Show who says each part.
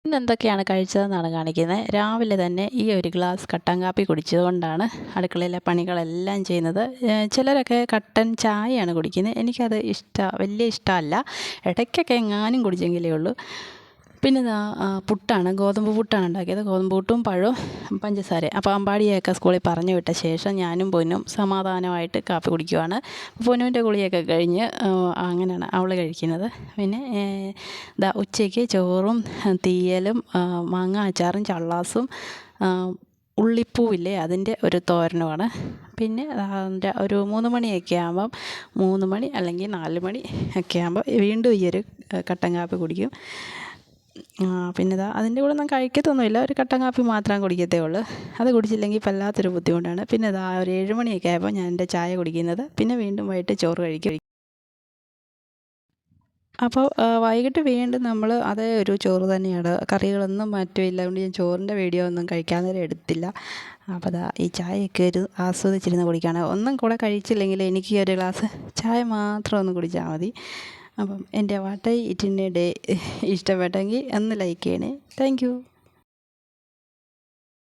Speaker 1: ഇന്ന് എന്തൊക്കെയാണ് കഴിച്ചതെന്നാണ് കാണിക്കുന്നത്. രാവിലെ തന്നെ ഈ ഒരു ഗ്ലാസ് കട്ടൻ കാപ്പി കുടിച്ചതുകൊണ്ടാണ് അടുക്കളയിലെ പണികളെല്ലാം ചെയ്യുന്നത്. ചിലരൊക്കെ കട്ടൻ ചായയാണ് കുടിക്കുന്നത്. എനിക്കത് വലിയ ഇഷ്ടമല്ല. ഇടയ്ക്കൊക്കെ എങ്ങാനും കുടിച്ചെങ്കിലേ ഉള്ളൂ. പിന്നെ പുട്ടാണ്, ഗോതമ്പ് പുട്ടാണ് ഉണ്ടാക്കിയത്. ഗോതമ്പ് പുട്ടും പഴവും പഞ്ചസാരയും. അപ്പോൾ അമ്പാടിയെയൊക്കെ സ്കൂളിൽ പറഞ്ഞു വിട്ട ശേഷം ഞാനും പൊന്നും സമാധാനമായിട്ട് കാപ്പി കുടിക്കുവാണ്. പൊന്നുവിൻ്റെ കുളിയൊക്കെ കഴിഞ്ഞ് അങ്ങനെയാണ് അവൾ കഴിക്കുന്നത്. പിന്നെ ഉച്ചയ്ക്ക് ചോറും തീയലും മാങ്ങ അച്ചാറും ചള്ളാസും ഉള്ളിപ്പൂവില്ലേ അതിൻ്റെ ഒരു തോരനുമാണ്. പിന്നെ ഒരു 3 മണിയൊക്കെ ആകുമ്പം 3 മണി അല്ലെങ്കിൽ 4 മണി ഒക്കെ ആകുമ്പോൾ വീണ്ടും ഈ ഒരു കട്ടൻ കാപ്പി കുടിക്കും. പിന്നെ അതിൻ്റെ കൂടെ ഒന്നും കഴിക്കത്തൊന്നുമില്ല. ഒരു കട്ടൻ കാപ്പി മാത്രം കുടിക്കത്തേ ഉള്ളൂ. അത് കുടിച്ചില്ലെങ്കിൽ വല്ലാത്തൊരു ബുദ്ധിമുട്ടാണ്. പിന്നെ ഒരു 7 മണിയൊക്കെ ആയപ്പോൾ ഞാൻ എൻ്റെ ചായ കുടിക്കുന്നത്. പിന്നെ വീണ്ടും വൈകിട്ട് ചോറ് കഴിക്കും. അപ്പോൾ വൈകിട്ട് വീണ്ടും നമ്മൾ അതേ ഒരു ചോറ് തന്നെയാണ്. കറികളൊന്നും മാറ്റമില്ല. അതുകൊണ്ട് ഞാൻ ചോറിൻ്റെ വീഡിയോ ഒന്നും കഴിക്കാൻ നേരം എടുത്തില്ല. അപ്പോൾ ഈ ചായയൊക്കെ ഒരു ആസ്വദിച്ചിരുന്ന് കുടിക്കുകയാണ്. ഒന്നും കൂടെ കഴിച്ചില്ലെങ്കിൽ എനിക്ക് ഒരു ഗ്ലാസ് ചായ മാത്രം ഒന്ന് കുടിച്ചാൽ മതി. അപ്പം എൻ്റെ what I eat in A day ഇഷ്ടപ്പെട്ടെങ്കിൽ ഒന്ന് ലൈക്ക് ചെയ്യണേ. Thank you.